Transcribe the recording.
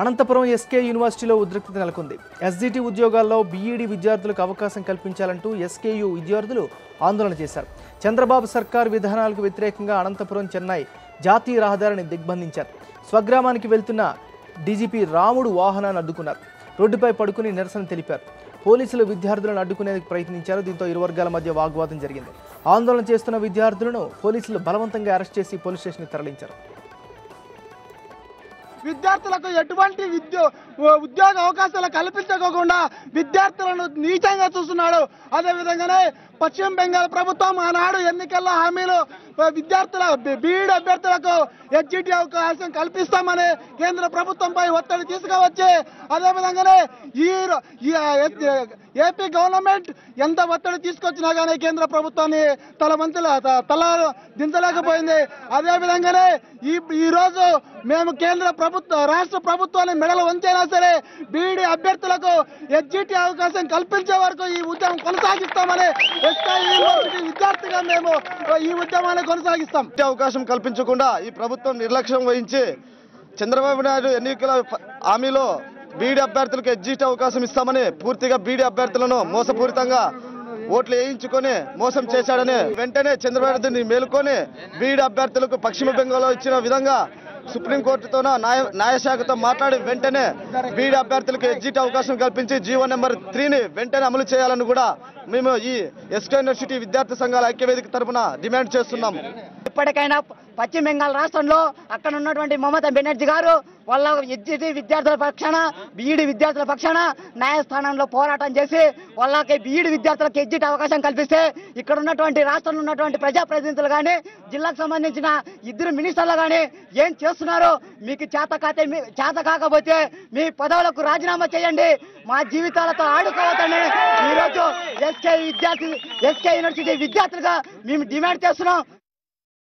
Anantapuram SK యూనివర్సిటీలో ఉద్రిక్తత నెలకొంది. ఎస్జిటి ఉద్యోగాల్లో బీఈడీ విద్యార్థులకు అవకాశం కల్పించాలంటూ ఎస్కేయూ విద్యార్థులు ఆందోళన చేశారు. చంద్రబాబు సర్కారు విధానాలకు వ్యతిరేకంగా అనంతపురం చెన్నై జాతీయ రహదారిని దిగ్బంధించారు. స్వగ్రామానికి వెళ్తున్న డీజీపీ రాముడు వాహనాన్ని అడ్డుకున్నారు. రోడ్డుపై పడుకుని నిరసన తెలిపారు. పోలీసులు విద్యార్థులను అడ్డుకునేందుకు ప్రయత్నించారు. దీంతో ఇరు వర్గాల మధ్య వాగ్వాదం జరిగింది. ఆందోళన చేస్తున్న విద్యార్థులను పోలీసులు బలవంతంగా అరెస్ట్ చేసి పోలీస్ స్టేషన్కి తరలించారు. విద్యార్థులకు ఎటువంటి ఉద్యోగ అవకాశాలు కల్పించకుండా విద్యార్థులను నీచంగా చూస్తున్నాడు. అదేవిధంగానే పశ్చిమ బెంగాల్ ప్రభుత్వం ఆనాడు ఎన్నికల్లో హామీలు విద్యార్థుల బీఈడీ అభ్యర్థులకు ఎస్జిటి అవకాశం కల్పిస్తామని కేంద్ర ప్రభుత్వంపై ఒత్తిడి తీసుకువచ్చి అదేవిధంగానే ఏపీ గవర్నమెంట్ ఎంత ఒత్తిడి తీసుకొచ్చినా కానీ కేంద్ర ప్రభుత్వాన్ని తల దించలేకపోయింది. అదేవిధంగానే ఈ రోజు మేము రాష్ట్ర ప్రభుత్వాన్ని మెడలు వంచైనా సరే బీఈడీ అభ్యర్థులకు ఎస్జిటి అవకాశం కల్పించే వరకు ఈ ఉద్యమం కొనసాగిస్తామని ఎస్కే యూనివర్సిటీ విద్యార్థిగా మేము ఈ ఉద్యమాన్ని కొనసాగిస్తాం. అవకాశం కల్పించకుండా ఈ ప్రభుత్వం నిర్లక్ష్యం వహించి చంద్రబాబు నాయుడు ఎన్నికల హామీలో బీఈడీ అభ్యర్థులకు ఎస్జిటి అవకాశం ఇస్తామని పూర్తిగా బీఈడీ అభ్యర్థులను మోసపూరితంగా ఓట్లు వేయించుకొని మోసం చేశాడని వెంటనే చంద్రబాబు నాయుడుని మేలుకొని బీఈడీ అభ్యర్థులకు పశ్చిమ బెంగాల్లో ఇచ్చిన విధంగా సుప్రీంకోర్టుతో న్యాయశాఖతో మాట్లాడి వెంటనే బీఈడీ అభ్యర్థులకు ఎస్జిటి అవకాశం కల్పించి జీవో నెంబర్ 3ని వెంటనే అమలు చేయాలని కూడా మేము ఈ ఎస్కే యూనివర్సిటీ విద్యార్థి సంఘాల ఐక్యవేదిక తరఫున డిమాండ్ చేస్తున్నాము. ఇప్పటికైనా పశ్చిమ బెంగాల్ రాష్ట్రంలో అక్కడ ఉన్నటువంటి మమతా బెనర్జీ గారు వాళ్ళ ఎస్జిటి విద్యార్థుల పక్షాన బీఈడీ విద్యార్థుల పక్షాన న్యాయస్థానంలో పోరాటం చేసి వాళ్ళకి బీఈడీ విద్యార్థులకు ఎస్జిటి అవకాశం కల్పిస్తే ఇక్కడ ఉన్నటువంటి రాష్ట్రంలో ఉన్నటువంటి ప్రజాప్రతినిధులు కానీ జిల్లాకు సంబంధించిన 2 మినిస్టర్లు కానీ ఏం చేస్తున్నారో మీకు చేత కాకపోతే మీ పదవులకు రాజీనామా చేయండి, మా జీవితాలతో ఆడుకోవద్దని ఈరోజు ఎస్కే యూనివర్సిటీ విద్యార్థులుగా మేము డిమాండ్ చేస్తున్నాం.